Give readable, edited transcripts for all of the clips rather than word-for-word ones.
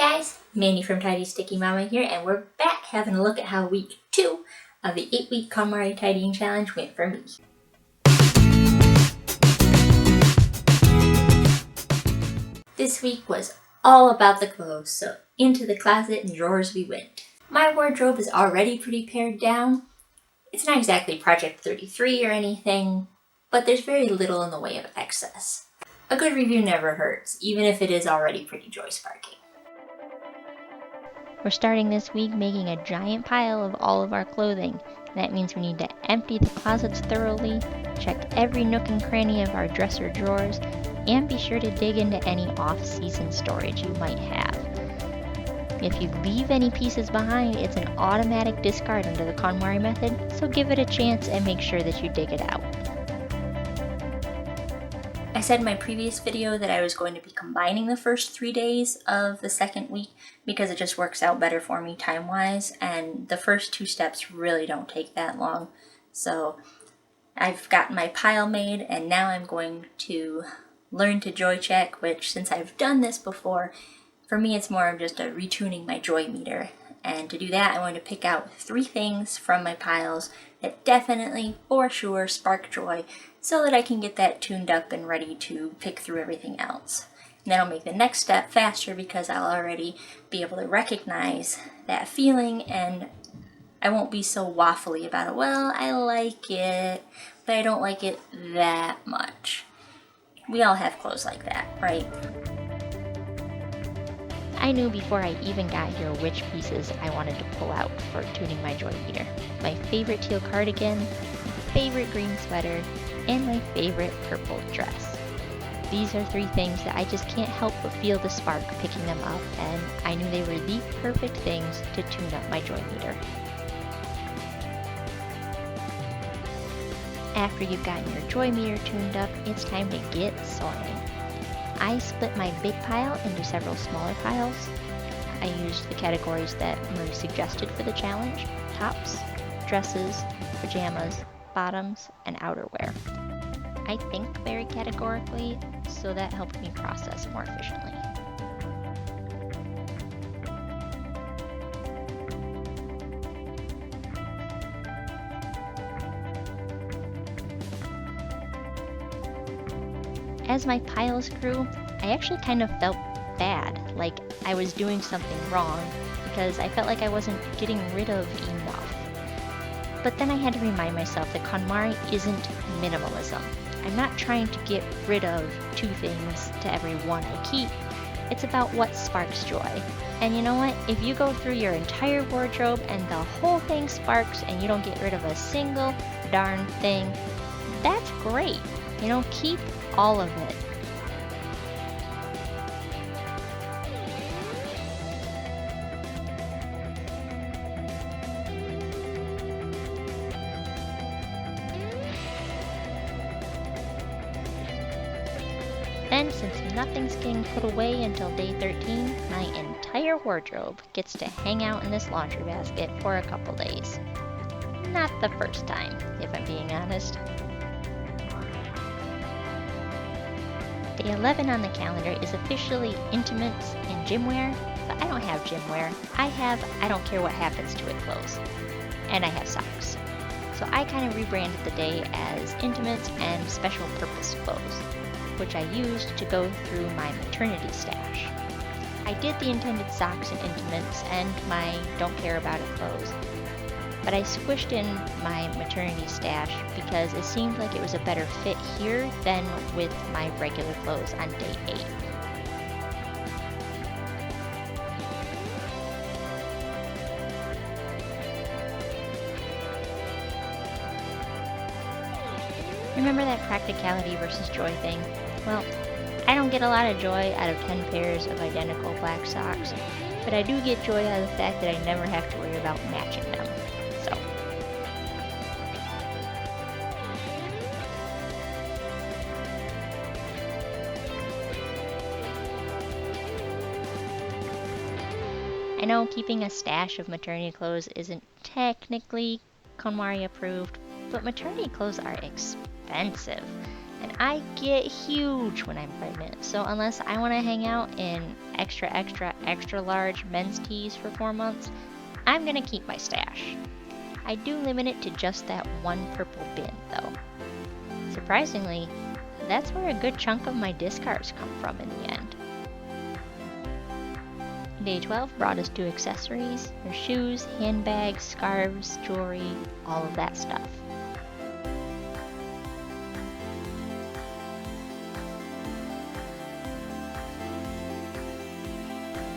guys, Mandy from Tidy Sticky Mama here, and we're back having a look at how week 2 of the 8-week KonMari tidying challenge went for me. This week was all about the clothes, so into the closet and drawers we went. My wardrobe is already pretty pared down. It's not exactly Project 33 or anything, but there's very little in the way of excess. A good review never hurts, even if it is already pretty joy-sparking. We're starting this week making a giant pile of all of our clothing. That means we need to empty the closets thoroughly, check every nook and cranny of our dresser drawers, and be sure to dig into any off-season storage you might have. If you leave any pieces behind, it's an automatic discard under the KonMari Method, so give it a chance and make sure that you dig it out. I said in my previous video that I was going to be combining the first 3 days of the second week because it just works out better for me time-wise, and the first 2 steps really don't take that long. So I've gotten my pile made, and now I'm going to learn to joy check, which, since I've done this before, for me it's more of just a retuning my joy meter. And to do that, I want to pick out 3 things from my piles that definitely, for sure, spark joy, so that I can get that tuned up and ready to pick through everything else. And that'll make the next step faster because I'll already be able to recognize that feeling and I won't be so waffly about it. Well, I like it, but I don't like it that much. We all have clothes like that, right? I knew before I even got here which pieces I wanted to pull out for tuning my joy meter. My favorite teal cardigan, favorite green sweater, and my favorite purple dress. These are 3 things that I just can't help but feel the spark picking them up, and I knew they were the perfect things to tune up my joy meter. After you've gotten your joy meter tuned up, it's time to get sorting. I split my big pile into several smaller piles. I used the categories that Marie suggested for the challenge: tops, dresses, pajamas, bottoms, and outerwear. I think very categorically, so that helped me process more efficiently. As my piles grew, I actually kind of felt bad, like I was doing something wrong, because I felt like I wasn't getting rid of enough. But then I had to remind myself that KonMari isn't minimalism. I'm not trying to get rid of 2 things to every one I keep. It's about what sparks joy. And you know what? If you go through your entire wardrobe and the whole thing sparks and you don't get rid of a single darn thing, that's great. You know, keep all of it. Then, since nothing's getting put away until day 13, my entire wardrobe gets to hang out in this laundry basket for a couple days. Not the first time, if I'm being honest. Day 11 on the calendar is officially intimates and gym wear, but I don't have gym wear. I have I don't care what happens to it clothes. And I have socks. So I kind of rebranded the day as intimates and special purpose clothes, which I used to go through my maternity stash. I did the intended socks and intimates and my don't care about it clothes, but I squished in my maternity stash because it seemed like it was a better fit here than with my regular clothes on day 8. Remember that practicality versus joy thing? Well, I don't get a lot of joy out of 10 pairs of identical black socks, but I do get joy out of the fact that I never have to worry about matching them. So, I know keeping a stash of maternity clothes isn't technically KonMari approved, but maternity clothes are expensive, And I get huge when I'm pregnant, so unless I want to hang out in extra, extra, extra large men's tees for 4 months, I'm gonna keep my stash. I do limit it to just that one purple bin, though. Surprisingly, that's where a good chunk of my discards come from in the end. Day 12 brought us to accessories, your shoes, handbags, scarves, jewelry, all of that stuff.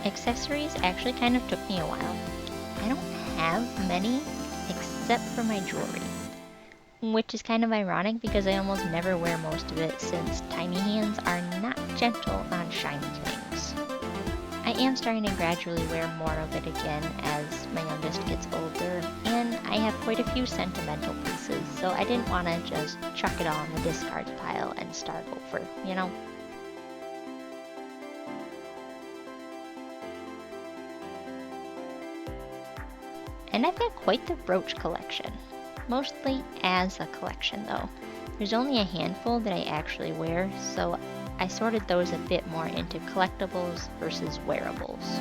Accessories actually kind of took me a while. I don't have many except for my jewelry, which is kind of ironic because I almost never wear most of it since tiny hands are not gentle on shiny things. I am starting to gradually wear more of it again as my youngest gets older, and I have quite a few sentimental pieces, so I didn't want to just chuck it all in the discards pile and start over, you know? And I've got quite the brooch collection. Mostly as a collection though. There's only a handful that I actually wear, so I sorted those a bit more into collectibles versus wearables.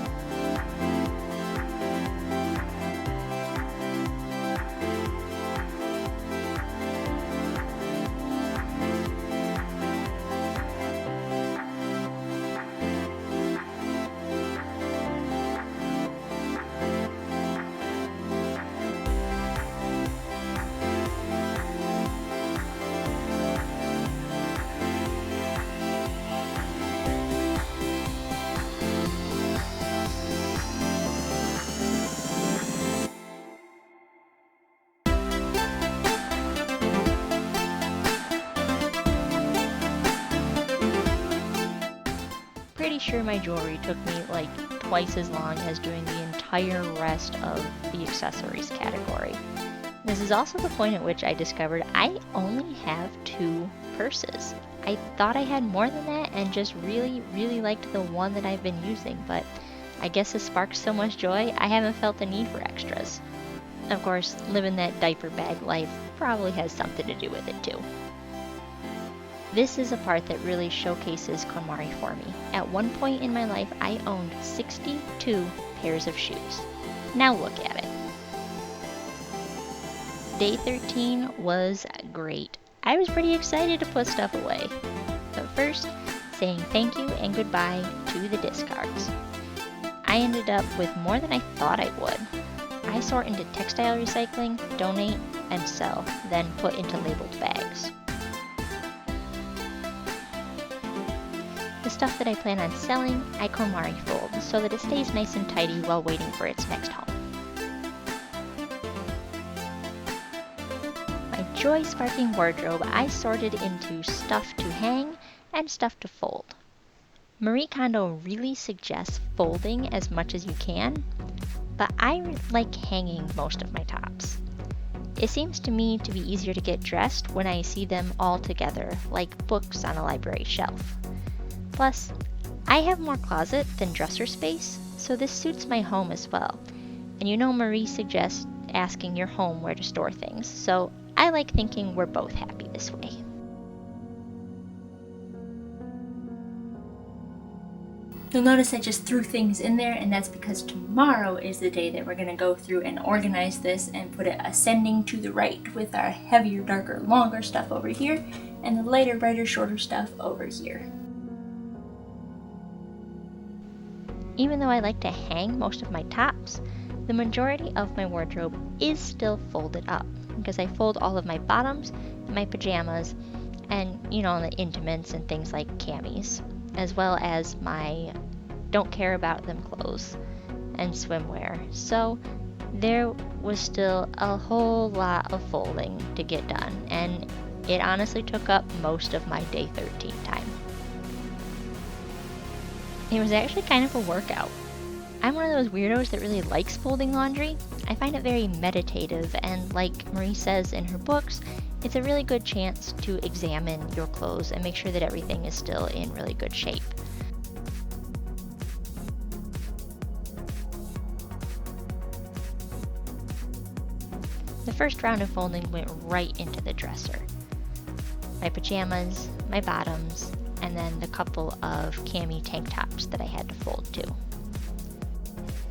Pretty sure my jewelry took me like twice as long as doing the entire rest of the accessories category. This is also the point at which I discovered I only have 2 purses. I thought I had more than that and just really liked the one that I've been using, but I guess this sparked so much joy I haven't felt the need for extras. Of course, living that diaper bag life probably has something to do with it too. This is a part that really showcases KonMari for me. At one point in my life, I owned 62 pairs of shoes. Now look at it. Day 13 was great. I was pretty excited to put stuff away. But first, saying thank you and goodbye to the discards. I ended up with more than I thought I would. I sort into textile recycling, donate, and sell, then put into labeled bags. The stuff that I plan on selling, I KonMari fold so that it stays nice and tidy while waiting for its next home. My joy-sparking wardrobe I sorted into stuff to hang and stuff to fold. Marie Kondo really suggests folding as much as you can, but I like hanging most of my tops. It seems to me to be easier to get dressed when I see them all together, like books on a library shelf. Plus, I have more closet than dresser space, so this suits my home as well. And you know Marie suggests asking your home where to store things, so I like thinking we're both happy this way. You'll notice I just threw things in there, and that's because tomorrow is the day that we're going to go through and organize this and put it ascending to the right with our heavier, darker, longer stuff over here and the lighter, brighter, shorter stuff over here. Even though I like to hang most of my tops, the majority of my wardrobe is still folded up because I fold all of my bottoms, my pajamas, and the intimates and things like camis, as well as my don't care about them clothes and swimwear. So there was still a whole lot of folding to get done, and it honestly took up most of my day 13 time. It was actually kind of a workout. I'm one of those weirdos that really likes folding laundry. I find it very meditative, and like Marie says in her books, it's a really good chance to examine your clothes and make sure that everything is still in really good shape. The first round of folding went right into the dresser. my pajamas, my bottoms, and then the couple of cami tank tops that I had to fold too.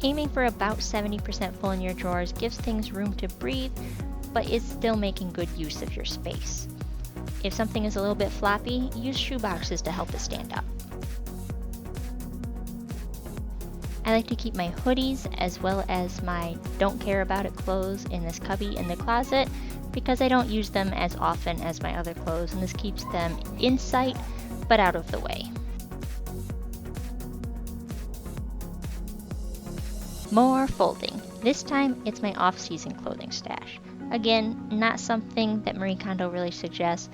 Aiming for about 70% full in your drawers gives things room to breathe, but is still making good use of your space. If something is a little bit floppy, use shoe boxes to help it stand up. I like to keep my hoodies as well as my don't care about it clothes in this cubby in the closet because I don't use them as often as my other clothes, and this keeps them in sight but out of the way. More folding. This time it's my off-season clothing stash. Again, not something that Marie Kondo really suggests,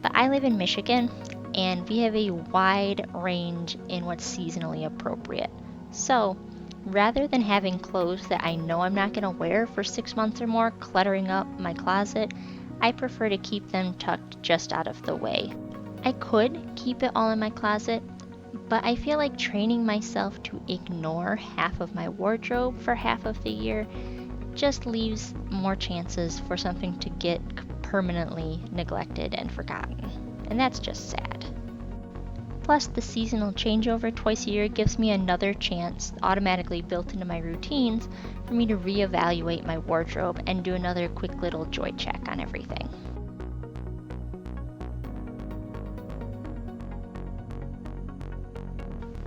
but I live in Michigan and we have a wide range in what's seasonally appropriate. So, rather than having clothes that I know I'm not going to wear for 6 months or more cluttering up my closet, I prefer to keep them tucked just out of the way. I could keep it all in my closet, but I feel like training myself to ignore half of my wardrobe for half of the year just leaves more chances for something to get permanently neglected and forgotten. And that's just sad. Plus, the seasonal changeover twice a year gives me another chance, automatically built into my routines, for me to reevaluate my wardrobe and do another quick little joy check on everything.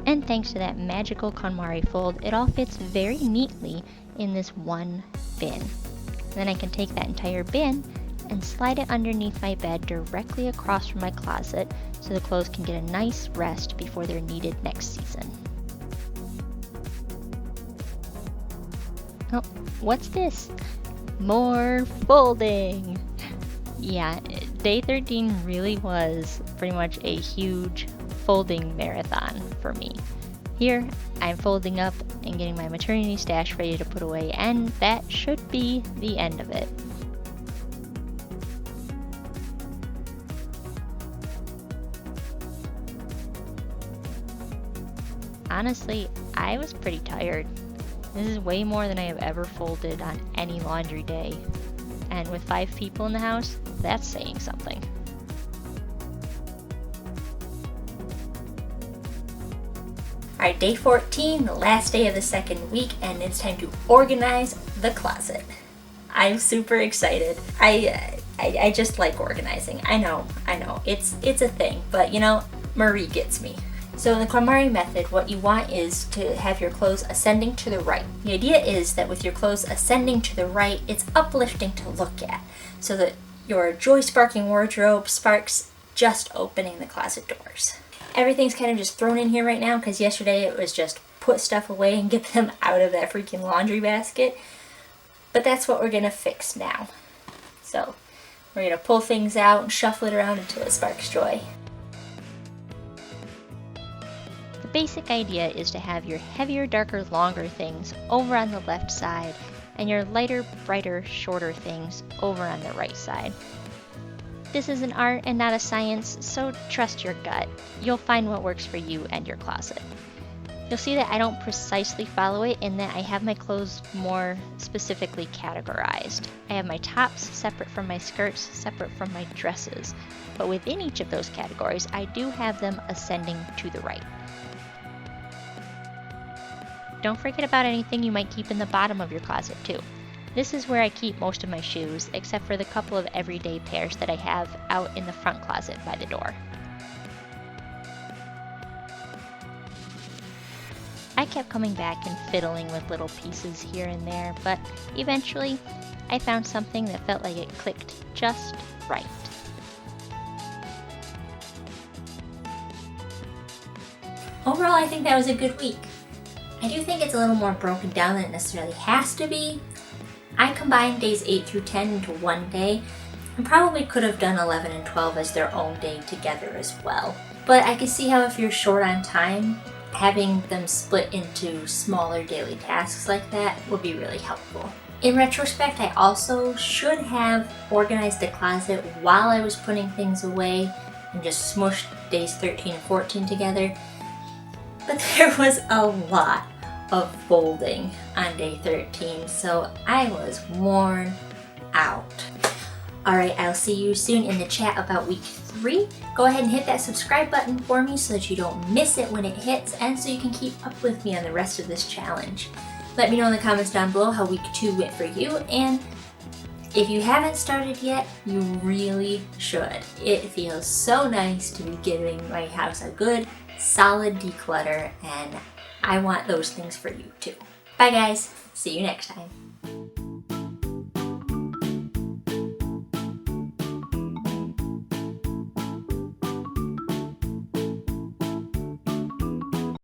And thanks to that magical KonMari fold, it all fits very neatly in this one bin. And then I can take that entire bin and slide it underneath my bed directly across from my closet so the clothes can get a nice rest before they're needed next season. Oh, what's this? More folding! Yeah, day 13 really was pretty much a huge folding marathon for me. Here, I'm folding up and getting my maternity stash ready to put away, and that should be the end of it. Honestly, I was pretty tired. This is way more than I have ever folded on any laundry day. And with 5 people in the house, that's saying something. Alright, day 14, the last day of the second week, and it's time to organize the closet. I'm super excited. I just like organizing. I know, it's a thing, but you know, Marie gets me. So in the KonMari method, what you want is to have your clothes ascending to the right. The idea is that with your clothes ascending to the right, it's uplifting to look at, so that your joy-sparking wardrobe sparks just opening the closet doors. Everything's kind of just thrown in here right now because yesterday it was just put stuff away and get them out of that freaking laundry basket. But that's what we're gonna fix now. So we're gonna pull things out and shuffle it around until it sparks joy. The basic idea is to have your heavier, darker, longer things over on the left side and your lighter, brighter, shorter things over on the right side. This is an art and not a science, so trust your gut. You'll find what works for you and your closet. You'll see that I don't precisely follow it in that I have my clothes more specifically categorized. I have my tops separate from my skirts, separate from my dresses, but within each of those categories, I do have them ascending to the right. Don't forget about anything you might keep in the bottom of your closet too. This is where I keep most of my shoes, except for the couple of everyday pairs that I have out in the front closet by the door. I kept coming back and fiddling with little pieces here and there, but eventually I found something that felt like it clicked just right. Overall, I think that was a good week. I do think it's a little more broken down than it necessarily has to be. I combined days 8 through 10 into one day, and probably could have done 11 and 12 as their own day together as well. But I can see how if you're short on time, having them split into smaller daily tasks like that would be really helpful. In retrospect, I also should have organized the closet while I was putting things away and just smushed days 13 and 14 together. But there was a lot of folding on day 13, so I was worn out. Alright, I'll see you soon in the chat about week 3. Go ahead and hit that subscribe button for me so that you don't miss it when it hits and so you can keep up with me on the rest of this challenge. Let me know in the comments down below how week 2 went for you, and if you haven't started yet, you really should. It feels so nice to be giving my house a good, solid declutter, and I want those things for you too. Bye guys, see you next time.